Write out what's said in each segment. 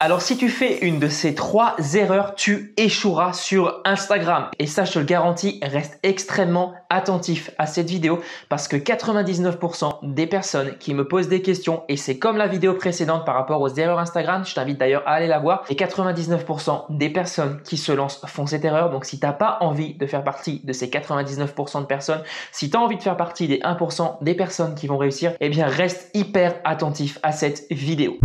Alors si tu fais une de ces 3 erreurs, tu échoueras sur Instagram. Et ça, je te le garantis, reste extrêmement attentif à cette vidéo parce que 99% des personnes qui me posent des questions, et c'est comme la vidéo précédente par rapport aux erreurs Instagram, je t'invite d'ailleurs à aller la voir, et 99% des personnes qui se lancent font cette erreur. Donc si tu n'as pas envie de faire partie de ces 99% de personnes, si tu as envie de faire partie des 1% des personnes qui vont réussir, eh bien reste hyper attentif à cette vidéo.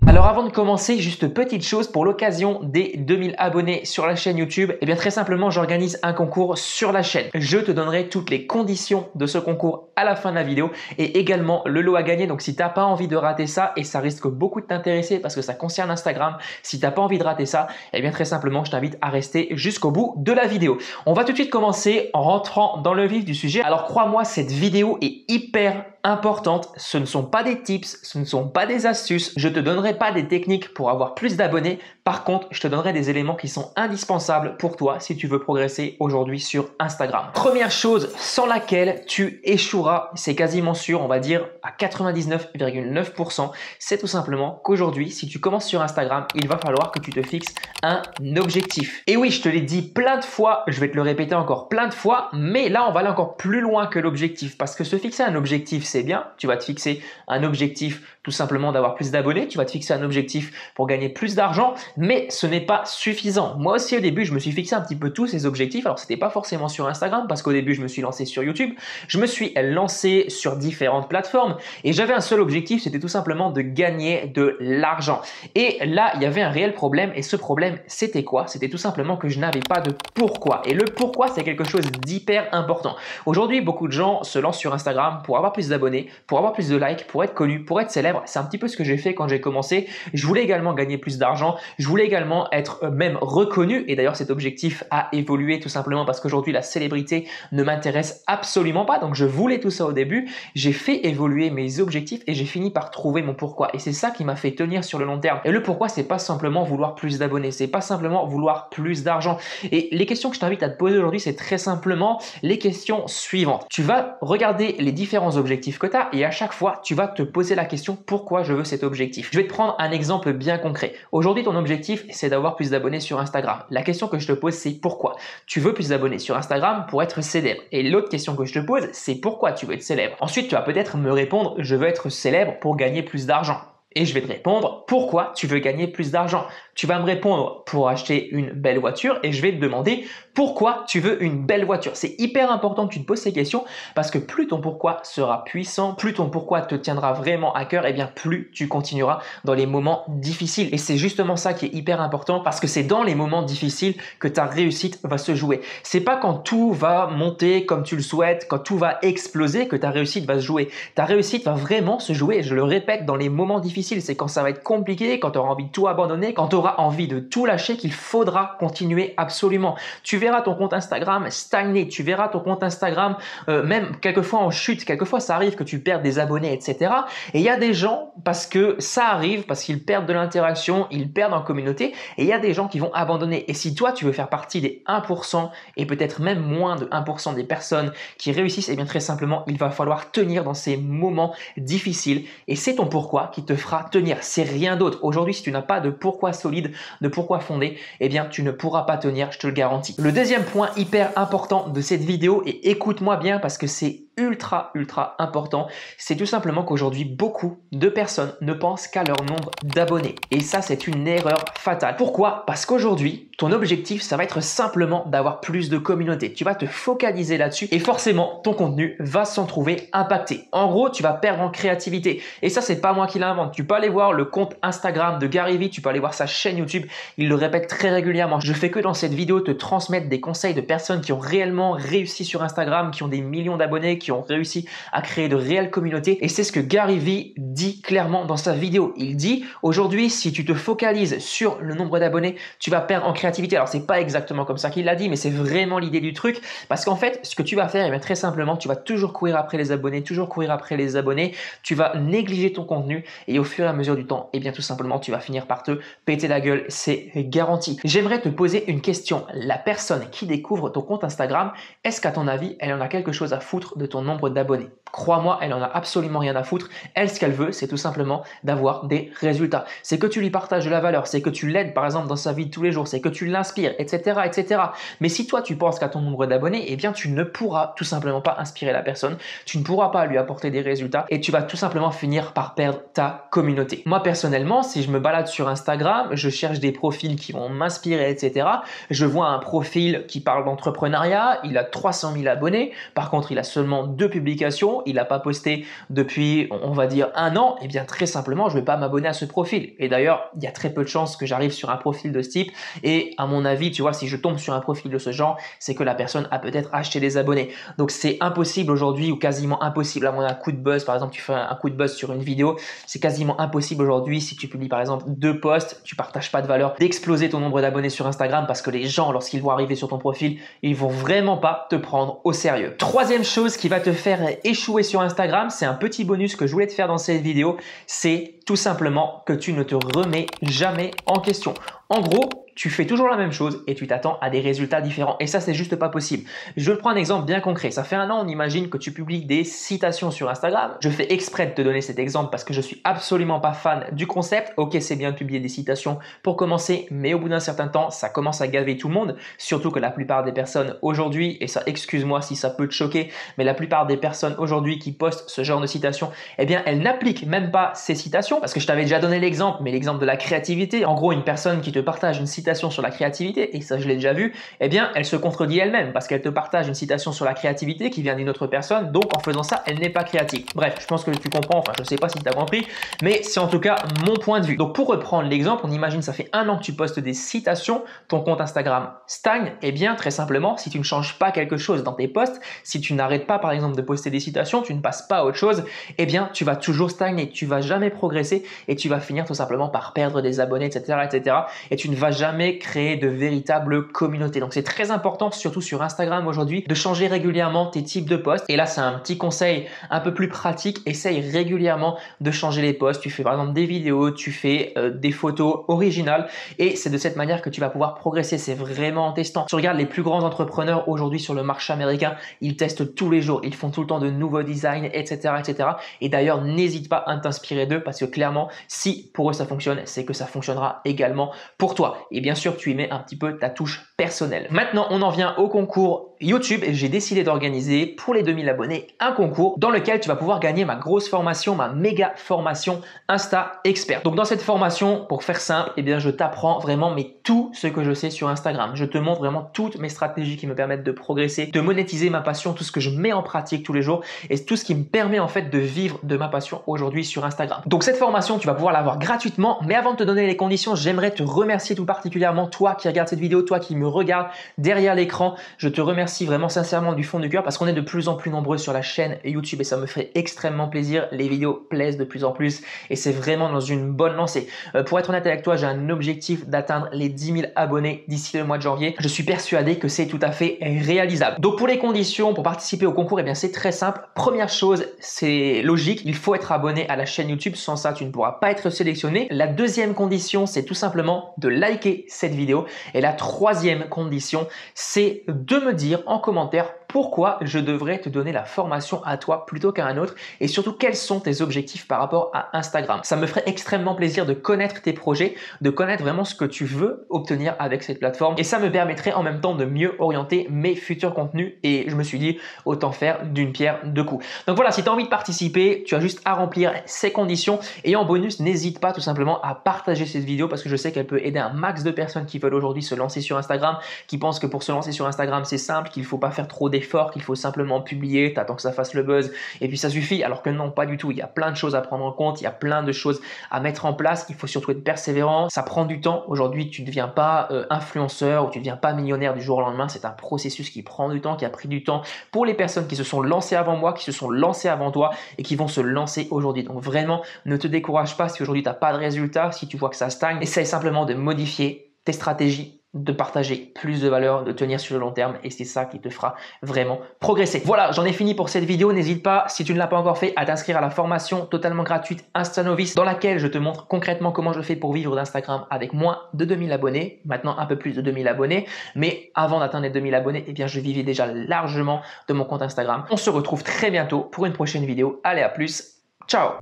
Alors avant de commencer, juste petite chose pour l'occasion des 2000 abonnés sur la chaîne YouTube, et bien très simplement j'organise un concours sur la chaîne. Je te donnerai toutes les conditions de ce concours à la fin de la vidéo et également le lot à gagner. Donc si tu n'as pas envie de rater ça, et ça risque beaucoup de t'intéresser parce que ça concerne Instagram, si tu n'as pas envie de rater ça, et bien très simplement je t'invite à rester jusqu'au bout de la vidéo. On va tout de suite commencer en rentrant dans le vif du sujet. Alors crois-moi, cette vidéo est hyper importante. Ce ne sont pas des tips, ce ne sont pas des astuces. Je te donnerai pas des techniques pour avoir plus d'abonnés. Par contre, je te donnerai des éléments qui sont indispensables pour toi si tu veux progresser aujourd'hui sur Instagram. Première chose sans laquelle tu échoueras, c'est quasiment sûr, on va dire à 99,9%, c'est tout simplement qu'aujourd'hui, si tu commences sur Instagram, il va falloir que tu te fixes un objectif. Et oui, je te l'ai dit plein de fois, je vais te le répéter encore plein de fois, mais là, on va aller encore plus loin que l'objectif parce que se fixer un objectif, c'est bien. Tu vas te fixer un objectif tout simplement d'avoir plus d'abonnés, tu vas te fixer un objectif pour gagner plus d'argent, mais ce n'est pas suffisant. Moi aussi au début, je me suis fixé un petit peu tous ces objectifs. Alors c'était pas forcément sur Instagram parce qu'au début, je me suis lancé sur YouTube, je me suis lancé sur différentes plateformes et j'avais un seul objectif, c'était tout simplement de gagner de l'argent. Et là, il y avait un réel problème et ce problème, c'était quoi? C'était tout simplement que je n'avais pas de pourquoi. Et le pourquoi, c'est quelque chose d'hyper important. Aujourd'hui, beaucoup de gens se lancent sur Instagram pour avoir plus d'abonnés, pour avoir plus de likes, pour être connu, pour être célèbre. C'est un petit peu ce que j'ai fait quand j'ai commencé. Je voulais également gagner plus d'argent. Je voulais également être même reconnu. Et d'ailleurs, cet objectif a évolué tout simplement parce qu'aujourd'hui, la célébrité ne m'intéresse absolument pas. Donc, je voulais tout ça au début. J'ai fait évoluer mes objectifs et j'ai fini par trouver mon pourquoi. Et c'est ça qui m'a fait tenir sur le long terme. Et le pourquoi, c'est pas simplement vouloir plus d'abonnés. C'est pas simplement vouloir plus d'argent. Et les questions que je t'invite à te poser aujourd'hui, c'est très simplement les questions suivantes. Tu vas regarder les différents objectifs que tu as et à chaque fois, tu vas te poser la question pourquoi je veux cet objectif. Je vais te prendre un exemple bien concret. Aujourd'hui, ton objectif, c'est d'avoir plus d'abonnés sur Instagram. La question que je te pose, c'est pourquoi? Tu veux plus d'abonnés sur Instagram pour être célèbre. Et l'autre question que je te pose, c'est pourquoi tu veux être célèbre. Ensuite, tu vas peut-être me répondre, je veux être célèbre pour gagner plus d'argent. Et je vais te répondre, pourquoi tu veux gagner plus d'argent? Tu vas me répondre pour acheter une belle voiture et je vais te demander pourquoi tu veux une belle voiture. C'est hyper important que tu te poses ces questions parce que plus ton pourquoi sera puissant, plus ton pourquoi te tiendra vraiment à cœur, et bien plus tu continueras dans les moments difficiles. Et c'est justement ça qui est hyper important parce que c'est dans les moments difficiles que ta réussite va se jouer. C'est pas quand tout va monter comme tu le souhaites, quand tout va exploser que ta réussite va se jouer. Ta réussite va vraiment se jouer, je le répète, dans les moments difficiles. C'est quand ça va être compliqué, quand tu auras envie de tout abandonner, quand tu auras envie de tout lâcher qu'il faudra continuer absolument. Tu verras ton compte Instagram stagner, tu verras ton compte Instagram même quelquefois en chute, quelquefois ça arrive que tu perdes des abonnés, etc. Et il y a des gens, parce que ça arrive, parce qu'ils perdent de l'interaction, ils perdent en communauté, et il y a des gens qui vont abandonner. Et si toi tu veux faire partie des 1% et peut-être même moins de 1% des personnes qui réussissent, et bien très simplement il va falloir tenir dans ces moments difficiles et c'est ton pourquoi qui te fera tenir, c'est rien d'autre. Aujourd'hui, si tu n'as pas de pourquoi solide, de pourquoi fondé, eh bien tu ne pourras pas tenir, je te le garantis. Le deuxième point hyper important de cette vidéo, et écoute-moi bien parce que c'est ultra important, c'est tout simplement qu'aujourd'hui beaucoup de personnes ne pensent qu'à leur nombre d'abonnés et ça c'est une erreur fatale. Pourquoi? Parce qu'aujourd'hui ton objectif ça va être simplement d'avoir plus de communauté, tu vas te focaliser là-dessus et forcément ton contenu va s'en trouver impacté. En gros tu vas perdre en créativité et ça c'est pas moi qui l'invente, tu peux aller voir le compte Instagram de Gary Vee, tu peux aller voir sa chaîne YouTube, il le répète très régulièrement. Je fais que dans cette vidéo te transmettre des conseils de personnes qui ont réellement réussi sur Instagram, qui ont des millions d'abonnés, qui ont réussi à créer de réelles communautés et c'est ce que Gary Vee dit clairement dans sa vidéo. Il dit aujourd'hui si tu te focalises sur le nombre d'abonnés, tu vas perdre en créativité créativité. Alors c'est pas exactement comme ça qu'il l'a dit, mais c'est vraiment l'idée du truc, parce qu'en fait ce que tu vas faire, eh bien, très simplement, tu vas toujours courir après les abonnés, toujours courir après les abonnés, tu vas négliger ton contenu et au fur et à mesure du temps, eh bien tout simplement tu vas finir par te péter la gueule, c'est garanti. J'aimerais te poser une question. La personne qui découvre ton compte Instagram, est-ce qu'à ton avis elle en a quelque chose à foutre de ton nombre d'abonnés? Crois-moi, elle en a absolument rien à foutre. Elle, ce qu'elle veut, c'est tout simplement d'avoir des résultats. C'est que tu lui partages de la valeur, c'est que tu l'aides par exemple dans sa vie de tous les jours, c'est que tu l'inspires, etc., etc. Mais si toi tu penses qu'à ton nombre d'abonnés, eh bien tu ne pourras tout simplement pas inspirer la personne, tu ne pourras pas lui apporter des résultats et tu vas tout simplement finir par perdre ta communauté. Moi personnellement, si je me balade sur Instagram, je cherche des profils qui vont m'inspirer, etc. Je vois un profil qui parle d'entrepreneuriat, il a 300 000 abonnés, par contre il a seulement 2 publications, il n'a pas posté depuis, on va dire, 1 an, et bien très simplement, je ne vais pas m'abonner à ce profil. Et d'ailleurs, il y a très peu de chances que j'arrive sur un profil de ce type. Et à mon avis, tu vois, si je tombe sur un profil de ce genre, c'est que la personne a peut-être acheté des abonnés. Donc c'est impossible aujourd'hui, ou quasiment impossible, à moins d'un coup de buzz. Par exemple, tu fais un coup de buzz sur une vidéo, c'est quasiment impossible aujourd'hui, si tu publies par exemple 2 posts, tu partages pas de valeur, d'exploser ton nombre d'abonnés sur Instagram, parce que les gens, lorsqu'ils vont arriver sur ton profil, ils vont vraiment pas te prendre au sérieux. Troisième chose qui va te faire échouer sur Instagram, c'est un petit bonus que je voulais te faire dans cette vidéo, c'est tout simplement que tu ne te remets jamais en question. En gros, tu fais toujours la même chose et tu t'attends à des résultats différents. Et ça, c'est juste pas possible. Je prends un exemple bien concret. Ça fait 1 an, on imagine que tu publies des citations sur Instagram. Je fais exprès de te donner cet exemple parce que je suis absolument pas fan du concept. Ok, c'est bien de publier des citations pour commencer, mais au bout d'un certain temps, ça commence à gaver tout le monde. Surtout que la plupart des personnes aujourd'hui, et ça, excuse-moi si ça peut te choquer, mais la plupart des personnes aujourd'hui qui postent ce genre de citations, eh bien, elles n'appliquent même pas ces citations parce que je t'avais déjà donné l'exemple, mais l'exemple de la créativité. En gros, une personne qui te partage une citation sur la créativité, et ça je l'ai déjà vu, eh bien elle se contredit elle-même parce qu'elle te partage une citation sur la créativité qui vient d'une autre personne, donc en faisant ça, elle n'est pas créative. Bref, je pense que tu comprends, enfin je sais pas si tu as compris, mais c'est en tout cas mon point de vue. Donc pour reprendre l'exemple, on imagine ça fait 1 an que tu postes des citations, ton compte Instagram stagne, et bien très simplement, si tu ne changes pas quelque chose dans tes posts, si tu n'arrêtes pas par exemple de poster des citations, tu ne passes pas à autre chose, eh bien tu vas toujours stagner, tu vas jamais progresser et tu vas finir tout simplement par perdre des abonnés, etc., etc. Et tu ne vas jamais créer de véritables communautés. Donc c'est très important, surtout sur Instagram aujourd'hui, de changer régulièrement tes types de posts. Et là, c'est un petit conseil un peu plus pratique. Essaye régulièrement de changer les posts. Tu fais par exemple des vidéos, tu fais des photos originales et c'est de cette manière que tu vas pouvoir progresser. C'est vraiment en testant. Tu regardes les plus grands entrepreneurs aujourd'hui sur le marché américain, ils testent tous les jours. Ils font tout le temps de nouveaux designs, etc., etc. Et d'ailleurs, n'hésite pas à t'inspirer d'eux parce que clairement, si pour eux ça fonctionne, c'est que ça fonctionnera également pour toi. Et bien sûr, tu y mets un petit peu ta touche personnelle. Maintenant, on en vient au concours YouTube et j'ai décidé d'organiser pour les 2000 abonnés un concours dans lequel tu vas pouvoir gagner ma grosse formation, ma méga formation Insta Expert. Donc dans cette formation, pour faire simple, eh bien je t'apprends vraiment tout ce que je sais sur Instagram. Je te montre vraiment toutes mes stratégies qui me permettent de progresser, de monétiser ma passion, tout ce que je mets en pratique tous les jours et tout ce qui me permet en fait de vivre de ma passion aujourd'hui sur Instagram. Donc cette formation, tu vas pouvoir l'avoir gratuitement, mais avant de te donner les conditions, j'aimerais te remercier tout particulièrement toi qui regarde cette vidéo, toi qui me regarde derrière l'écran. Je te remercie vraiment sincèrement du fond du cœur parce qu'on est de plus en plus nombreux sur la chaîne YouTube et ça me fait extrêmement plaisir. Les vidéos plaisent de plus en plus et c'est vraiment dans une bonne lancée. Pour être honnête avec toi, j'ai un objectif d'atteindre les 10 000 abonnés d'ici le mois de janvier. Je suis persuadé que c'est tout à fait réalisable. Donc pour les conditions, pour participer au concours, eh bien c'est très simple. Première chose, c'est logique, il faut être abonné à la chaîne YouTube. Sans ça, tu ne pourras pas être sélectionné. La deuxième condition, c'est tout simplement de liker cette vidéo. Et la troisième condition, c'est de me dire en commentaire pourquoi je devrais te donner la formation à toi plutôt qu'à un autre et surtout quels sont tes objectifs par rapport à Instagram. Ça me ferait extrêmement plaisir de connaître tes projets, de connaître vraiment ce que tu veux obtenir avec cette plateforme et ça me permettrait en même temps de mieux orienter mes futurs contenus et je me suis dit autant faire d'une pierre deux coups. Donc voilà, si tu as envie de participer, tu as juste à remplir ces conditions et en bonus, n'hésite pas tout simplement à partager cette vidéo parce que je sais qu'elle peut aider un max de personnes qui veulent aujourd'hui se lancer sur Instagram, qui pensent que pour se lancer sur Instagram c'est simple, qu'il ne faut pas faire trop d'efforts, qu'il faut simplement publier, t'attends que ça fasse le buzz et puis ça suffit, alors que non, pas du tout. Il y a plein de choses à prendre en compte, il y a plein de choses à mettre en place, il faut surtout être persévérant, ça prend du temps. Aujourd'hui, tu ne deviens pas influenceur ou tu ne deviens pas millionnaire du jour au lendemain, c'est un processus qui prend du temps, qui a pris du temps pour les personnes qui se sont lancées avant moi, qui se sont lancées avant toi et qui vont se lancer aujourd'hui. Donc vraiment, ne te décourage pas si aujourd'hui tu n'as pas de résultat, si tu vois que ça stagne, essaye simplement de modifier tes stratégies, de partager plus de valeur, de tenir sur le long terme et c'est ça qui te fera vraiment progresser. Voilà, j'en ai fini pour cette vidéo. N'hésite pas, si tu ne l'as pas encore fait, à t'inscrire à la formation totalement gratuite InstaNovice dans laquelle je te montre concrètement comment je fais pour vivre d'Instagram avec moins de 2000 abonnés. Maintenant, un peu plus de 2000 abonnés. Mais avant d'atteindre les 2000 abonnés, eh bien, je vivais déjà largement de mon compte Instagram. On se retrouve très bientôt pour une prochaine vidéo. Allez, à plus. Ciao!